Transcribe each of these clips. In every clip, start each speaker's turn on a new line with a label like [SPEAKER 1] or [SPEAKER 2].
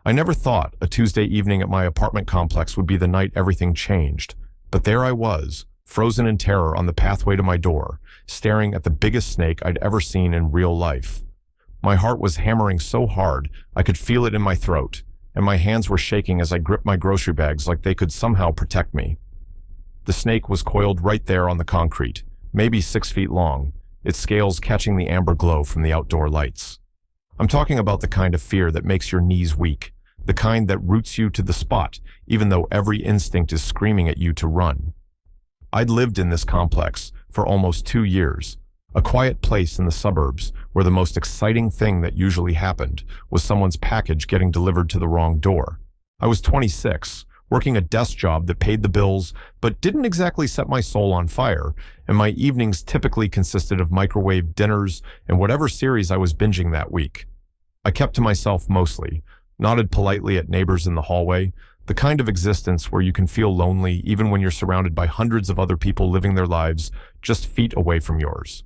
[SPEAKER 1] I never thought a Tuesday evening at my apartment complex would be the night everything changed, but there I was, frozen in terror on the pathway to my door, staring at the biggest snake I'd ever seen in real life. My heart was hammering so hard I could feel it in my throat, and my hands were shaking as I gripped my grocery bags like they could somehow protect me. The snake was coiled right there on the concrete, maybe 6 feet long, its scales catching the amber glow from the outdoor lights. I'm talking about the kind of fear that makes your knees weak, the kind that roots you to the spot, even though every instinct is screaming at you to run. I'd lived in this complex for almost 2 years, a quiet place in the suburbs where the most exciting thing that usually happened was someone's package getting delivered to the wrong door. I was 26, working a desk job that paid the bills but didn't exactly set my soul on fire, and my evenings typically consisted of microwave dinners and whatever series I was binging that week. I kept to myself mostly, nodded politely at neighbors in the hallway, the kind of existence where you can feel lonely even when you're surrounded by hundreds of other people living their lives just feet away from yours.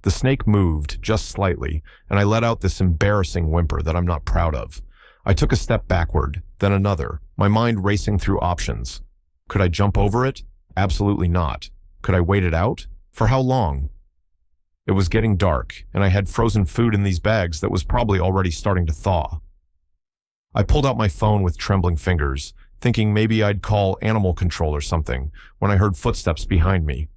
[SPEAKER 1] The snake moved just slightly, and I let out this embarrassing whimper that I'm not proud of. I took a step backward, then another, my mind racing through options. Could I jump over it? Absolutely not. Could I wait it out? For how long? It was getting dark, and I had frozen food in these bags that was probably already starting to thaw. I pulled out my phone with trembling fingers, thinking maybe I'd call animal control or something, when I heard footsteps behind me.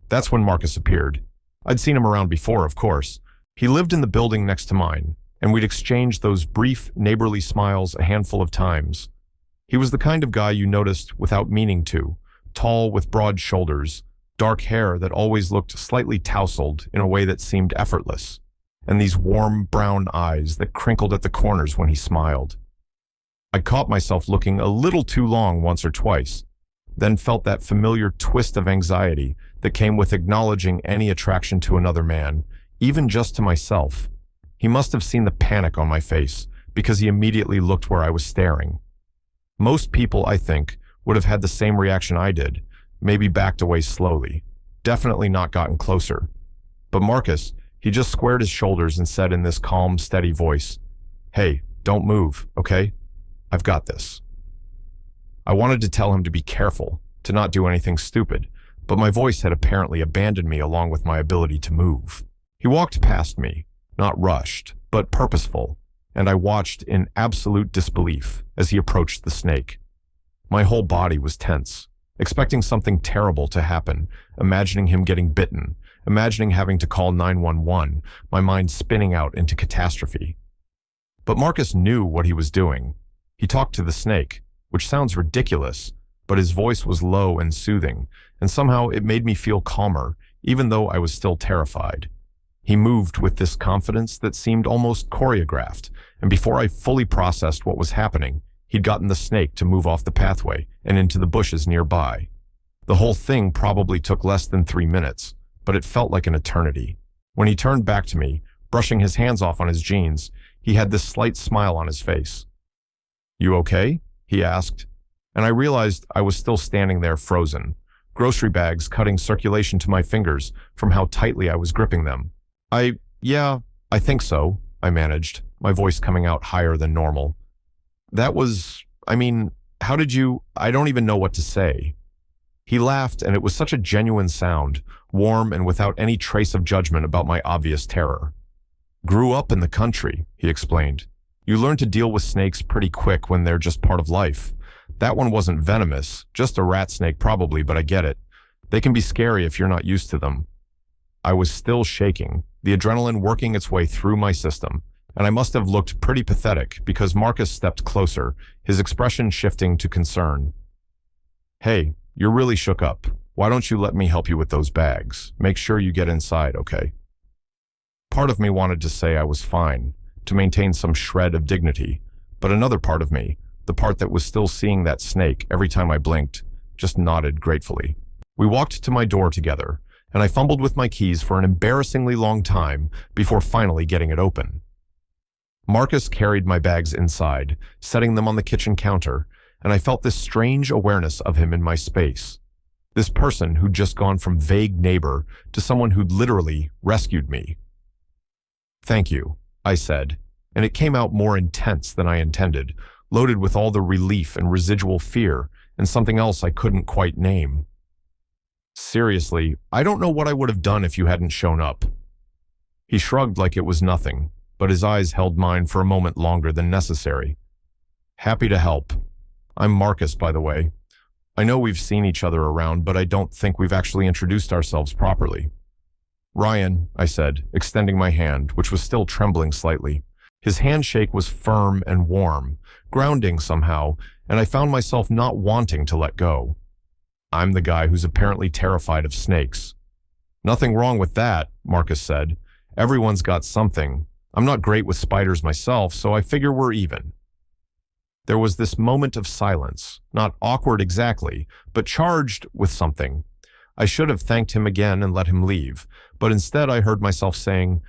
[SPEAKER 1] That's when Marcus appeared. I'd seen him around before, of course. He lived in the building next to mine, and we'd exchanged those brief, neighborly smiles a handful of times. He was the kind of guy you noticed without meaning to, tall with broad shoulders, dark hair that always looked slightly tousled in a way that seemed effortless, and these warm brown eyes that crinkled at the corners when he smiled. I caught myself looking a little too long once or twice, then felt that familiar twist of anxiety that came with acknowledging any attraction to another man, even just to myself. He must have seen the panic on my face, because he immediately looked where I was staring. Most people, I think, would have had the same reaction I did, maybe backed away slowly, definitely not gotten closer. But Marcus, he just squared his shoulders and said in this calm, steady voice, "Hey, don't move, okay? I've got this." I wanted to tell him to be careful, to not do anything stupid, but my voice had apparently abandoned me along with my ability to move. He walked past me, not rushed, but purposeful, and I watched in absolute disbelief as he approached the snake. My whole body was tense, expecting something terrible to happen, imagining him getting bitten, imagining having to call 911, my mind spinning out into catastrophe. But Marcus knew what he was doing. He talked to the snake, which sounds ridiculous, but his voice was low and soothing, and somehow it made me feel calmer, even though I was still terrified. He moved with this confidence that seemed almost choreographed, and before I fully processed what was happening, he'd gotten the snake to move off the pathway and into the bushes nearby. The whole thing probably took less than 3 minutes, but it felt like an eternity. When he turned back to me, brushing his hands off on his jeans, he had this slight smile on his face. "You okay?" he asked, and I realized I was still standing there frozen, grocery bags cutting circulation to my fingers from how tightly I was gripping them. Yeah, I think so," I managed, my voice coming out higher than normal. How did you? I don't even know what to say." He laughed, and it was such a genuine sound, warm and without any trace of judgment about my obvious terror. "Grew up in the country," he explained. "You learn to deal with snakes pretty quick when they're just part of life. That one wasn't venomous, just a rat snake probably, but I get it. They can be scary if you're not used to them." I was still shaking, the adrenaline working its way through my system, and I must have looked pretty pathetic because Marcus stepped closer, his expression shifting to concern. "Hey, you're really shook up. Why don't you let me help you with those bags? Make sure you get inside, okay?" Part of me wanted to say I was fine, to maintain some shred of dignity, but another part of me, the part that was still seeing that snake every time I blinked, just nodded gratefully. We walked to my door together, and I fumbled with my keys for an embarrassingly long time before finally getting it open. Marcus carried my bags inside, setting them on the kitchen counter, and I felt this strange awareness of him in my space. This person who'd just gone from vague neighbor to someone who'd literally rescued me. "Thank you," I said, and it came out more intense than I intended, loaded with all the relief and residual fear and something else I couldn't quite name. Seriously, I don't know what I would have done if you hadn't shown up. He shrugged like it was nothing, but his eyes held mine for a moment longer than necessary. Happy to help. I'm Marcus, by the way. I know we've seen each other around, but I don't think we've actually introduced ourselves properly. Ryan, I said, extending my hand, which was still trembling slightly. His handshake was firm and warm, grounding somehow, and I found myself not wanting to let go. I'm the guy who's apparently terrified of snakes. Nothing wrong with that, Marcus said. Everyone's got something. I'm not great with spiders myself, so I figure we're even. There was this moment of silence, not awkward exactly, but charged with something. I should have thanked him again and let him leave, but instead I heard myself saying,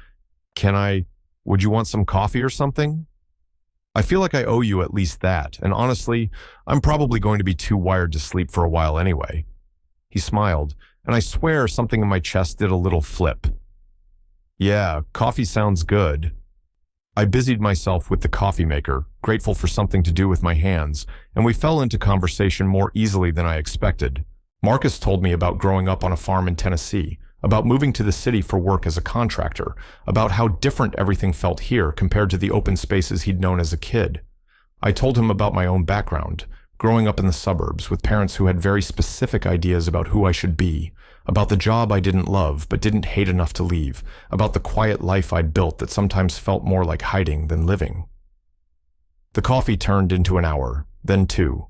[SPEAKER 1] would you want some coffee or something? I feel like I owe you at least that, and honestly, I'm probably going to be too wired to sleep for a while anyway. He smiled, and I swear something in my chest did a little flip. Yeah, coffee sounds good. I busied myself with the coffee maker, grateful for something to do with my hands, and we fell into conversation more easily than I expected. Marcus told me about growing up on a farm in Tennessee, about moving to the city for work as a contractor, about how different everything felt here compared to the open spaces he'd known as a kid. I told him about my own background, growing up in the suburbs with parents who had very specific ideas about who I should be, about the job I didn't love but didn't hate enough to leave, about the quiet life I'd built that sometimes felt more like hiding than living. The coffee turned into an hour, then 2.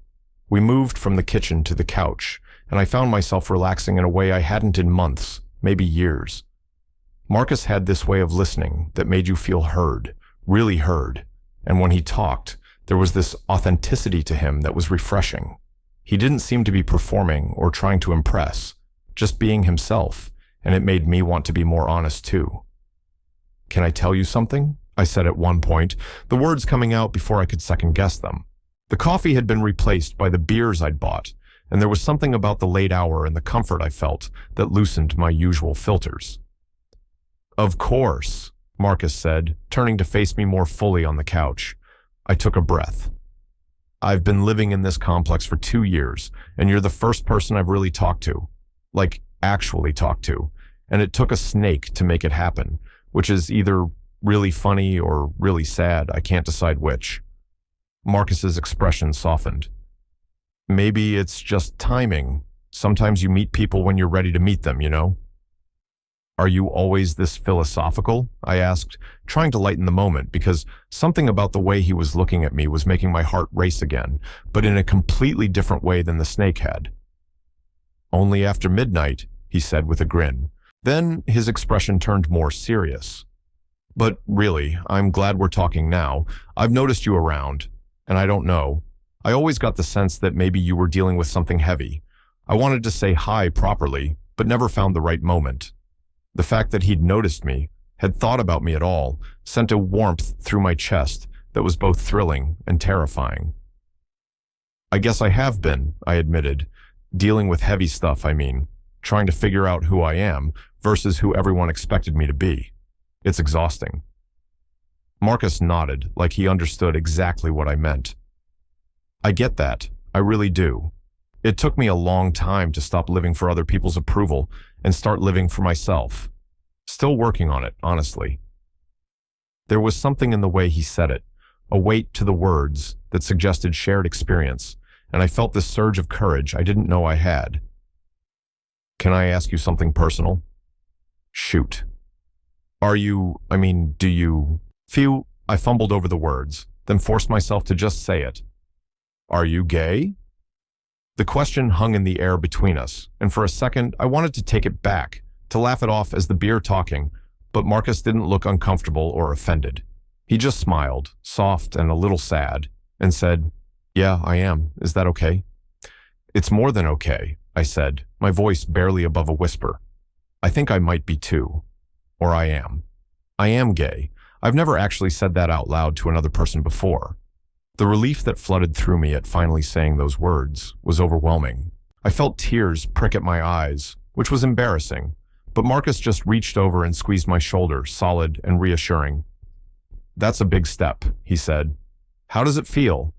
[SPEAKER 1] We moved from the kitchen to the couch, and I found myself relaxing in a way I hadn't in months, maybe years. Marcus had this way of listening that made you feel heard, really heard, and when he talked, there was this authenticity to him that was refreshing. He didn't seem to be performing or trying to impress, just being himself, and it made me want to be more honest too. Can I tell you something? I said at one point, the words coming out before I could second-guess them. The coffee had been replaced by the beers I'd bought, and there was something about the late hour and the comfort I felt that loosened my usual filters. Of course, Marcus said, turning to face me more fully on the couch. I took a breath. I've been living in this complex for 2 years, and you're the first person I've really talked to. Like, actually talked to. And it took a snake to make it happen, which is either really funny or really sad. I can't decide which. Marcus's expression softened. Maybe it's just timing. Sometimes you meet people when you're ready to meet them, you know? Are you always this philosophical? I asked, trying to lighten the moment because something about the way he was looking at me was making my heart race again, but in a completely different way than the snake had. Only after midnight, he said with a grin. Then his expression turned more serious. But really, I'm glad we're talking now. I've noticed you around, and I don't know. I always got the sense that maybe you were dealing with something heavy. I wanted to say hi properly, but never found the right moment. The fact that he'd noticed me, had thought about me at all, sent a warmth through my chest that was both thrilling and terrifying. I guess I have been, I admitted. Dealing with heavy stuff, I mean. Trying to figure out who I am versus who everyone expected me to be. It's exhausting. Marcus nodded, like he understood exactly what I meant. I get that. I really do. It took me a long time to stop living for other people's approval and start living for myself. Still working on it, honestly. There was something in the way he said it, a weight to the words that suggested shared experience, and I felt this surge of courage I didn't know I had. Can I ask you something personal? Shoot. Do you... Phew, I fumbled over the words, then forced myself to just say it. Are you gay? The question hung in the air between us, and for a second I wanted to take it back, to laugh it off as the beer talking, but Marcus didn't look uncomfortable or offended. He just smiled, soft and a little sad, and said, Yeah, I am. Is that okay? It's more than okay, I said, my voice barely above a whisper. I think I might be too. Or I am. I am gay. I've never actually said that out loud to another person before. The relief that flooded through me at finally saying those words was overwhelming. I felt tears prick at my eyes, which was embarrassing, but Marcus just reached over and squeezed my shoulder, solid and reassuring. That's a big step, he said. How does it feel?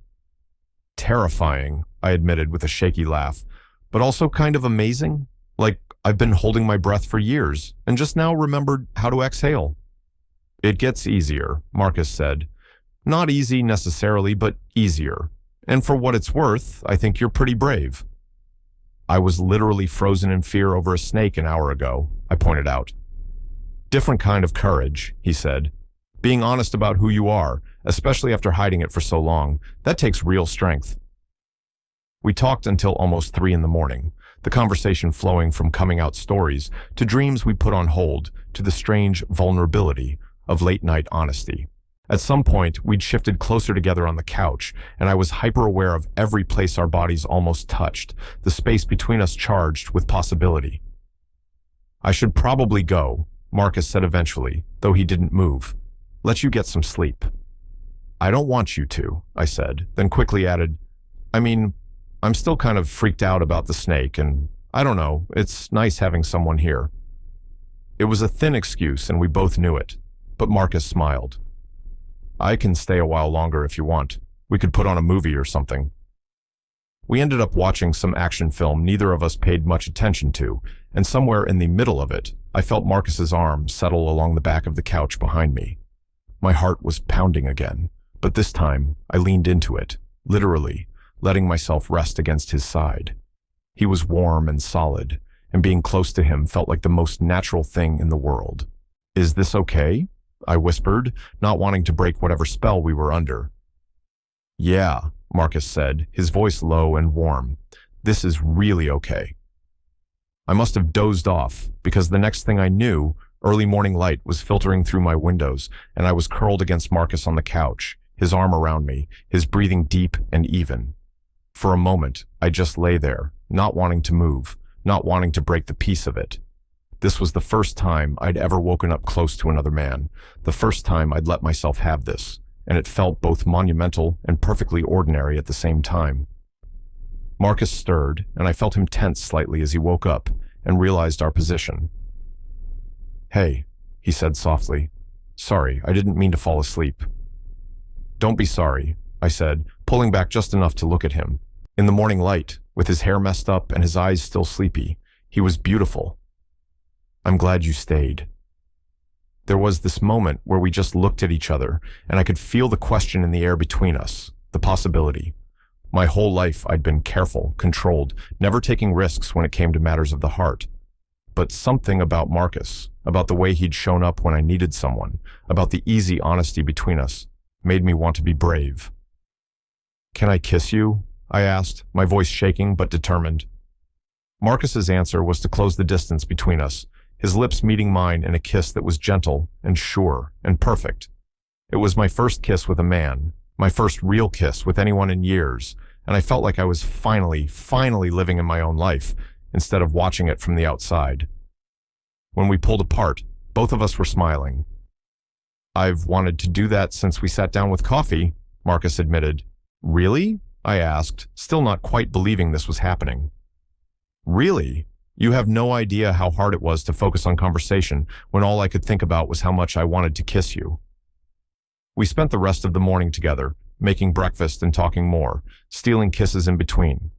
[SPEAKER 1] Terrifying, I admitted with a shaky laugh, but also kind of amazing. Like I've been holding my breath for years and just now remembered how to exhale. It gets easier, Marcus said. Not easy necessarily, but easier. And for what it's worth, I think you're pretty brave. I was literally frozen in fear over a snake an hour ago, I pointed out. Different kind of courage, he said. Being honest about who you are, especially after hiding it for so long, that takes real strength. We talked until almost 3 a.m, the conversation flowing from coming out stories to dreams we put on hold to the strange vulnerability of late-night honesty. At some point, we'd shifted closer together on the couch, and I was hyper-aware of every place our bodies almost touched, the space between us charged with possibility. I should probably go, Marcus said eventually, though he didn't move. Let you get some sleep. I don't want you to, I said, then quickly added, I'm still kind of freaked out about the snake, and I don't know, it's nice having someone here. It was a thin excuse, and we both knew it, but Marcus smiled. I can stay a while longer if you want. We could put on a movie or something. We ended up watching some action film neither of us paid much attention to, and somewhere in the middle of it, I felt Marcus's arm settle along the back of the couch behind me. My heart was pounding again, but this time I leaned into it, literally, letting myself rest against his side. He was warm and solid, and being close to him felt like the most natural thing in the world. Is this okay? I whispered, not wanting to break whatever spell we were under. Yeah, Marcus said, his voice low and warm. This is really okay. I must have dozed off, because the next thing I knew, early morning light was filtering through my windows, and I was curled against Marcus on the couch, his arm around me, his breathing deep and even. For a moment, I just lay there, not wanting to move, not wanting to break the peace of it. This was the first time I'd ever woken up close to another man, the first time I'd let myself have this, and it felt both monumental and perfectly ordinary at the same time. Marcus stirred, and I felt him tense slightly as he woke up and realized our position. Hey, he said softly. Sorry, I didn't mean to fall asleep. Don't be sorry, I said, pulling back just enough to look at him. In the morning light, with his hair messed up and his eyes still sleepy, he was beautiful. I'm glad you stayed. There was this moment where we just looked at each other, and I could feel the question in the air between us, the possibility. My whole life I'd been careful, controlled, never taking risks when it came to matters of the heart. But something about Marcus, about the way he'd shown up when I needed someone, about the easy honesty between us, made me want to be brave. Can I kiss you? I asked, my voice shaking but determined. Marcus's answer was to close the distance between us, his lips meeting mine in a kiss that was gentle and sure and perfect. It was my first kiss with a man, my first real kiss with anyone in years, and I felt like I was finally living in my own life, instead of watching it from the outside. When we pulled apart, both of us were smiling. I've wanted to do that since we sat down with coffee, Marcus admitted. Really? I asked, still not quite believing this was happening. Really? You have no idea how hard it was to focus on conversation when all I could think about was how much I wanted to kiss you. We spent the rest of the morning together, making breakfast and talking more, stealing kisses in between.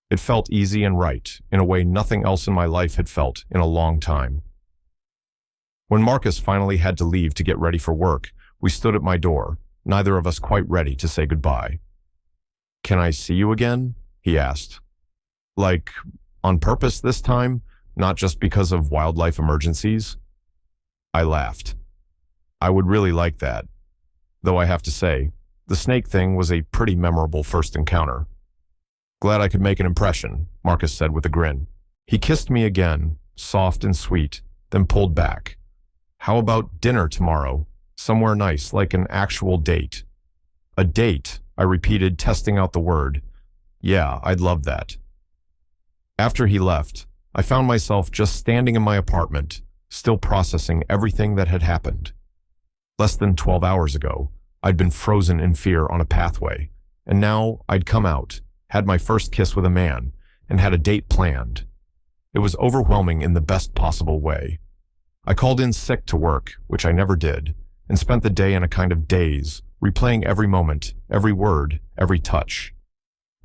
[SPEAKER 1] It felt easy and right, in a way nothing else in my life had felt in a long time. When Marcus finally had to leave to get ready for work, we stood at my door, neither of us quite ready to say goodbye. Can I see you again? He asked. Like, on purpose this time, not just because of wildlife emergencies? I laughed. I would really like that. Though I have to say, the snake thing was a pretty memorable first encounter. Glad I could make an impression, Marcus said with a grin. He kissed me again, soft and sweet, then pulled back. How about dinner tomorrow? Somewhere nice, like an actual date. A date, I repeated, testing out the word. Yeah, I'd love that. After he left, I found myself just standing in my apartment, still processing everything that had happened. Less than 12 hours ago, I'd been frozen in fear on a pathway, and now I'd come out, had my first kiss with a man, and had a date planned. It was overwhelming in the best possible way. I called in sick to work, which I never did, and spent the day in a kind of daze, replaying every moment, every word, every touch.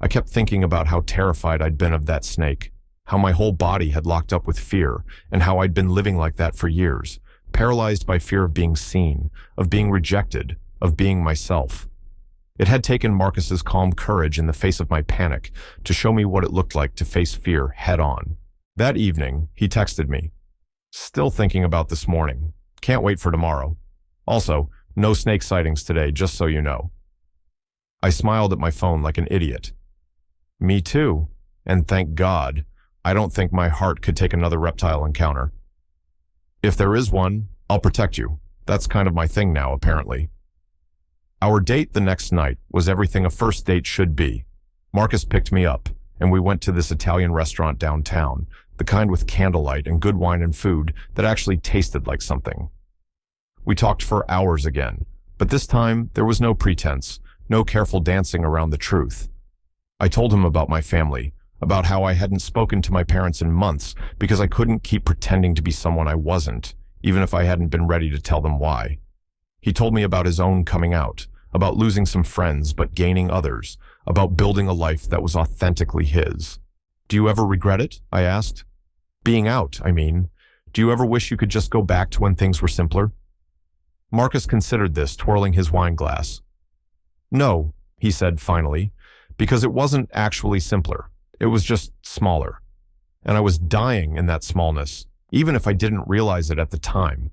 [SPEAKER 1] I kept thinking about how terrified I'd been of that snake, how my whole body had locked up with fear, and how I'd been living like that for years, paralyzed by fear of being seen, of being rejected, of being myself. It had taken Marcus's calm courage in the face of my panic to show me what it looked like to face fear head on. That evening, he texted me. Still thinking about this morning. Can't wait for tomorrow. Also, no snake sightings today, just so you know. I smiled at my phone like an idiot. Me too. And thank God, I don't think my heart could take another reptile encounter. If there is one, I'll protect you. That's kind of my thing now, apparently. Our date the next night was everything a first date should be. Marcus picked me up, and we went to this Italian restaurant downtown, the kind with candlelight and good wine and food that actually tasted like something. We talked for hours again, but this time there was no pretense, no careful dancing around the truth. I told him about my family, about how I hadn't spoken to my parents in months because I couldn't keep pretending to be someone I wasn't, even if I hadn't been ready to tell them why. He told me about his own coming out, about losing some friends but gaining others, about building a life that was authentically his. Do you ever regret it? I asked. Being out, I mean. Do you ever wish you could just go back to when things were simpler? Marcus considered this, twirling his wine glass. No, he said finally, because it wasn't actually simpler. It was just smaller. And I was dying in that smallness, even if I didn't realize it at the time.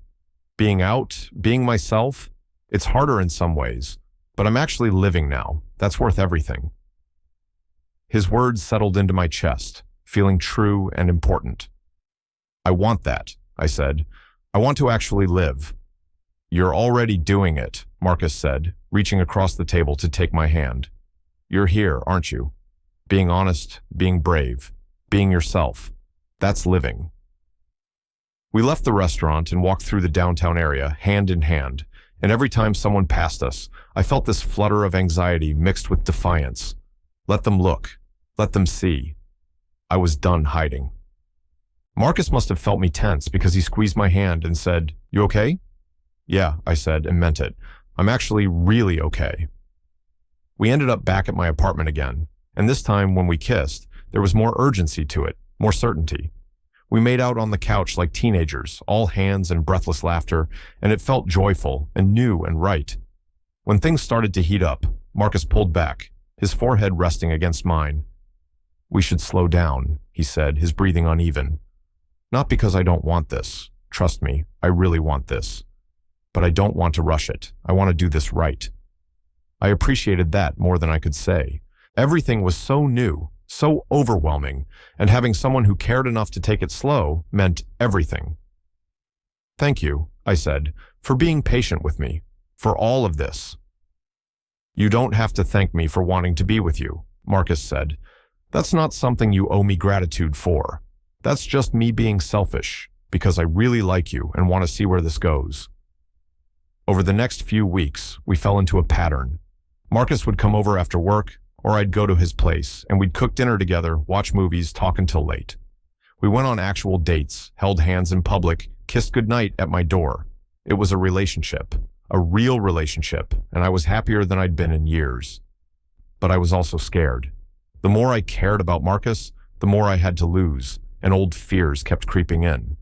[SPEAKER 1] Being out, being myself, it's harder in some ways, but I'm actually living now. That's worth everything. His words settled into my chest, feeling true and important. I want that, I said. I want to actually live. You're already doing it, Marcus said, reaching across the table to take my hand. You're here, aren't you? Being honest, being brave, being yourself. That's living. We left the restaurant and walked through the downtown area, hand in hand, and every time someone passed us, I felt this flutter of anxiety mixed with defiance. Let them look. Let them see. I was done hiding. Marcus must have felt me tense because he squeezed my hand and said, "You okay?" "Yeah," I said, and meant it. "I'm actually really okay." We ended up back at my apartment again, and this time when we kissed, there was more urgency to it, more certainty. We made out on the couch like teenagers, all hands and breathless laughter, and it felt joyful and new and right. When things started to heat up, Marcus pulled back, his forehead resting against mine. "We should slow down," he said, his breathing uneven. "Not because I don't want this. Trust me, I really want this. But I don't want to rush it. I want to do this right." I appreciated that more than I could say. Everything was so new, so overwhelming, and having someone who cared enough to take it slow meant everything. "Thank you," I said, "for being patient with me, for all of this." "You don't have to thank me for wanting to be with you," Marcus said. "That's not something you owe me gratitude for. That's just me being selfish, because I really like you and want to see where this goes." Over the next few weeks, we fell into a pattern. Marcus would come over after work, or I'd go to his place, and we'd cook dinner together, watch movies, talk until late. We went on actual dates, held hands in public, kissed goodnight at my door. It was a relationship, a real relationship, and I was happier than I'd been in years. But I was also scared. The more I cared about Marcus, the more I had to lose, and old fears kept creeping in.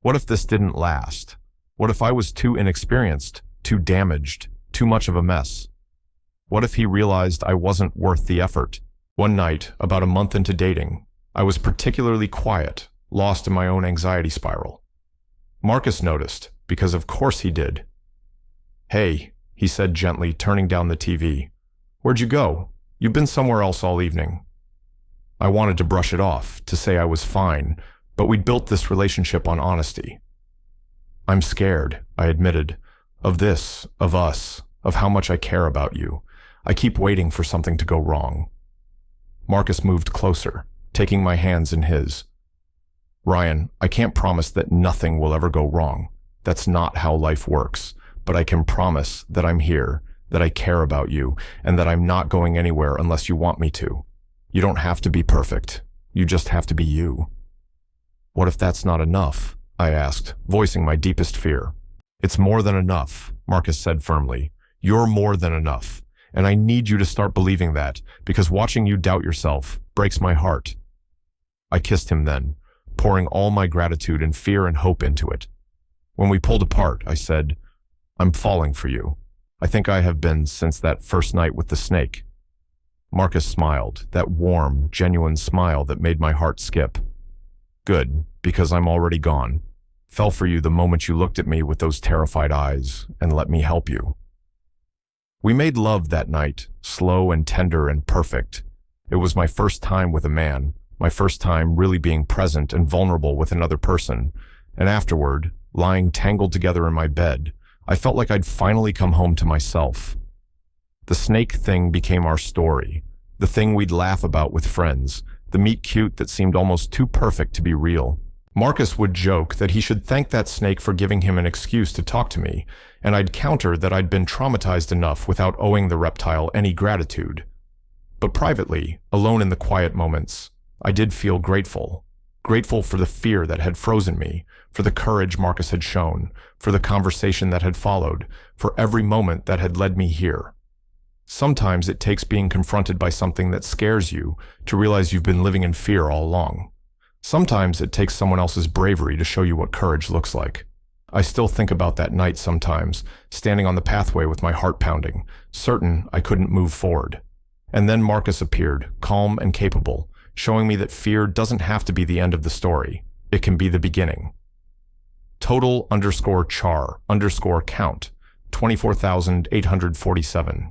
[SPEAKER 1] What if this didn't last? What if I was too inexperienced, too damaged, too much of a mess? What if he realized I wasn't worth the effort? One night, about a month into dating, I was particularly quiet, lost in my own anxiety spiral. Marcus noticed, because of course he did. "Hey," he said gently, turning down the TV. "Where'd you go? You've been somewhere else all evening." I wanted to brush it off, to say I was fine, but we'd built this relationship on honesty. "I'm scared," I admitted, "of this, of us, of how much I care about you. I keep waiting for something to go wrong." Marcus moved closer, taking my hands in his. "Ryan, I can't promise that nothing will ever go wrong. That's not how life works. But I can promise that I'm here, that I care about you, and that I'm not going anywhere unless you want me to. You don't have to be perfect. You just have to be you." "What if that's not enough?" I asked, voicing my deepest fear. It's more than enough, Marcus said firmly. You're more than enough. And I need you to start believing that, because watching you doubt yourself breaks my heart. I kissed him then, pouring all my gratitude and fear and hope into it. When we pulled apart, I said, I'm falling for you. I think I have been since that first night with the snake. Marcus smiled, that warm, genuine smile that made my heart skip. Good, because I'm already gone. Fell for you the moment you looked at me with those terrified eyes and let me help you. We made love that night, slow and tender and perfect. It was my first time with a man, my first time really being present and vulnerable with another person, and afterward, lying tangled together in my bed, I felt like I'd finally come home to myself. The snake thing became our story, the thing we'd laugh about with friends, the meet-cute that seemed almost too perfect to be real. Marcus would joke that he should thank that snake for giving him an excuse to talk to me, and I'd counter that I'd been traumatized enough without owing the reptile any gratitude. But privately, alone in the quiet moments, I did feel grateful. Grateful for the fear that had frozen me, for the courage Marcus had shown, for the conversation that had followed, for every moment that had led me here. Sometimes it takes being confronted by something that scares you to realize you've been living in fear all along. Sometimes it takes someone else's bravery to show you what courage looks like. I still think about that night sometimes, standing on the pathway with my heart pounding, certain I couldn't move forward. And then Marcus appeared, calm and capable, showing me that fear doesn't have to be the end of the story. It can be the beginning. Total_char_count, 24,847.